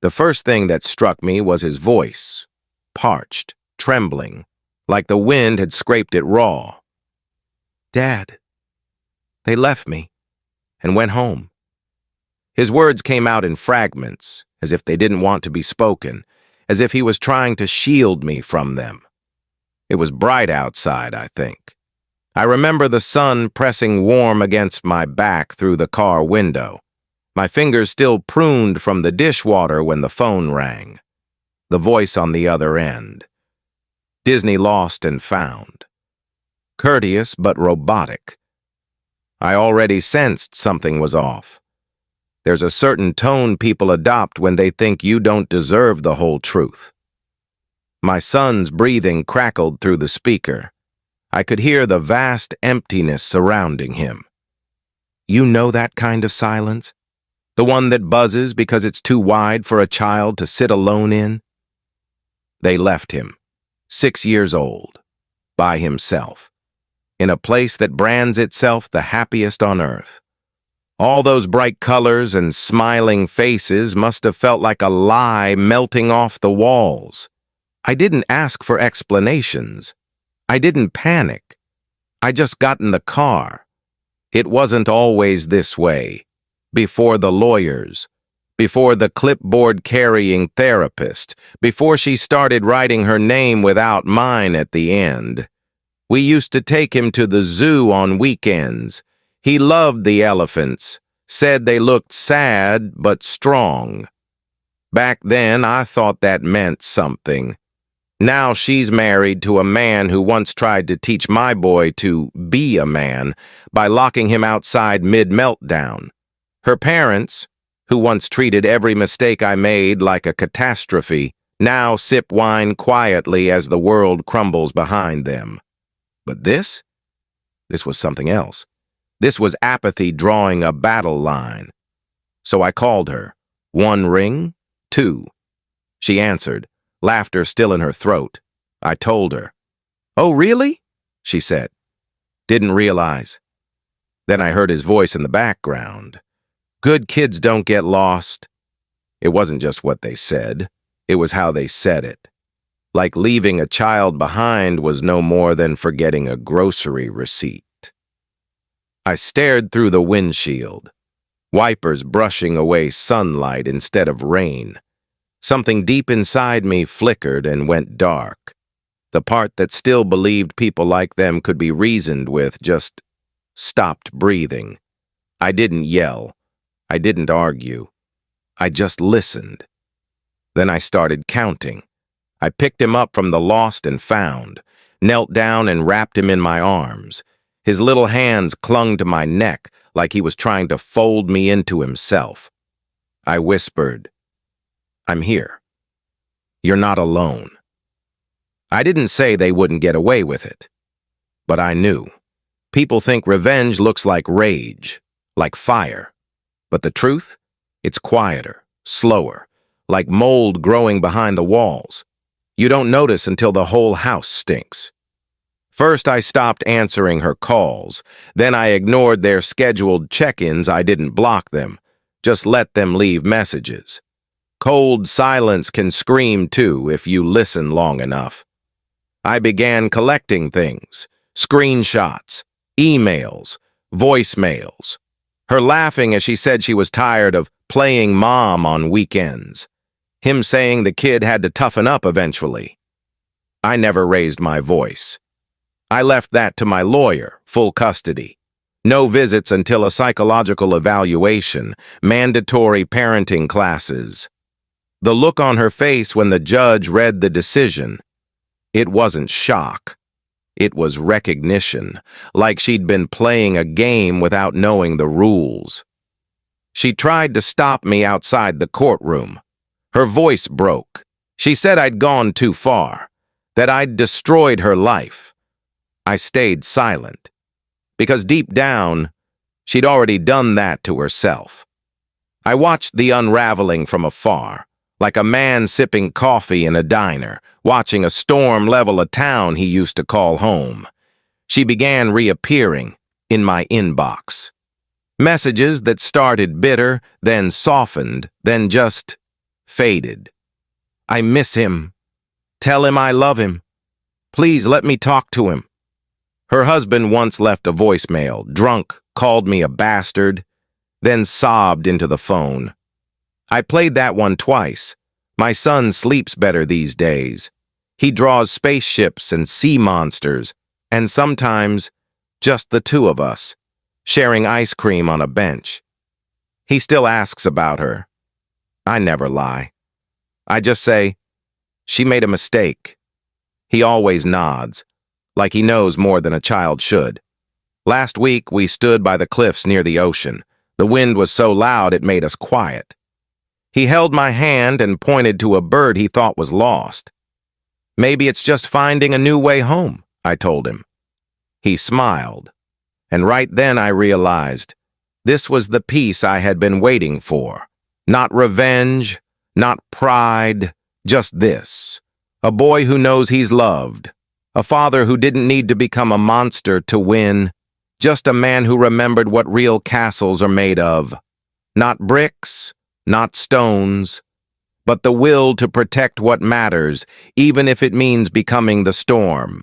The first thing that struck me was his voice, parched, trembling, like the wind had scraped it raw. "Dad, they left me and went home." His words came out in fragments, as if they didn't want to be spoken, as if he was trying to shield me from them. It was bright outside, I think. I remember the sun pressing warm against my back through the car window, my fingers still pruned from the dishwater when the phone rang. The voice on the other end. Disney Lost and Found. Courteous but robotic. I already sensed something was off. There's a certain tone people adopt when they think you don't deserve the whole truth. My son's breathing crackled through the speaker. I could hear the vast emptiness surrounding him. You know that kind of silence? The one that buzzes because it's too wide for a child to sit alone in? They left him, 6 years old, by himself, in a place that brands itself the happiest on earth. All those bright colors and smiling faces must have felt like a lie melting off the walls. I didn't ask for explanations. I didn't panic. I just got in the car. It wasn't always this way. Before the lawyers, before the clipboard-carrying therapist, before she started writing her name without mine at the end. We used to take him to the zoo on weekends. He loved the elephants, said they looked sad but strong. Back then, I thought that meant something. Now she's married to a man who once tried to teach my boy to be a man by locking him outside mid-meltdown. Her parents, who once treated every mistake I made like a catastrophe, now sip wine quietly as the world crumbles behind them. But this was something else. This was apathy drawing a battle line. So I called her. 1 ring, 2. She answered, laughter still in her throat. I told her. "Oh, really?" she said. Didn't realize. Then I heard his voice in the background. "Good kids don't get lost." It wasn't just what they said. It was how they said it. Like leaving a child behind was no more than forgetting a grocery receipt. I stared through the windshield, wipers brushing away sunlight instead of rain. Something deep inside me flickered and went dark. The part that still believed people like them could be reasoned with just stopped breathing. I didn't yell. I didn't argue. I just listened. Then I started counting. I picked him up from the lost and found, knelt down and wrapped him in my arms. His little hands clung to my neck like he was trying to fold me into himself. I whispered, "I'm here. You're not alone." I didn't say they wouldn't get away with it, but I knew. People think revenge looks like rage, like fire. But the truth? It's quieter, slower, like mold growing behind the walls. You don't notice until the whole house stinks. First, I stopped answering her calls. Then I ignored their scheduled check-ins. I didn't block them. Just let them leave messages. Cold silence can scream too if you listen long enough. I began collecting things, screenshots, emails, voicemails. Her laughing as she said she was tired of playing mom on weekends. Him saying the kid had to toughen up eventually. I never raised my voice. I left that to my lawyer, full custody. No visits until a psychological evaluation, mandatory parenting classes. The look on her face when the judge read the decision, it wasn't shock. It was recognition, like she'd been playing a game without knowing the rules. She tried to stop me outside the courtroom. Her voice broke. She said I'd gone too far, that I'd destroyed her life. I stayed silent, because deep down, she'd already done that to herself. I watched the unraveling from afar, like a man sipping coffee in a diner, watching a storm level a town he used to call home. She began reappearing in my inbox. Messages that started bitter, then softened, then just faded. I miss him. Tell him I love him. Please let me talk to him. Her husband once left a voicemail, drunk, called me a bastard, then sobbed into the phone. I played that one twice. My son sleeps better these days. He draws spaceships and sea monsters, and sometimes just the two of us, sharing ice cream on a bench. He still asks about her. I never lie. I just say, she made a mistake. He always nods, like he knows more than a child should. Last week, we stood by the cliffs near the ocean. The wind was so loud it made us quiet. He held my hand and pointed to a bird he thought was lost. Maybe it's just finding a new way home, I told him. He smiled, and right then I realized this was the peace I had been waiting for. Not revenge, not pride, just this. A boy who knows he's loved. A father who didn't need to become a monster to win. Just a man who remembered what real castles are made of. Not bricks, not stones, but the will to protect what matters, even if it means becoming the storm.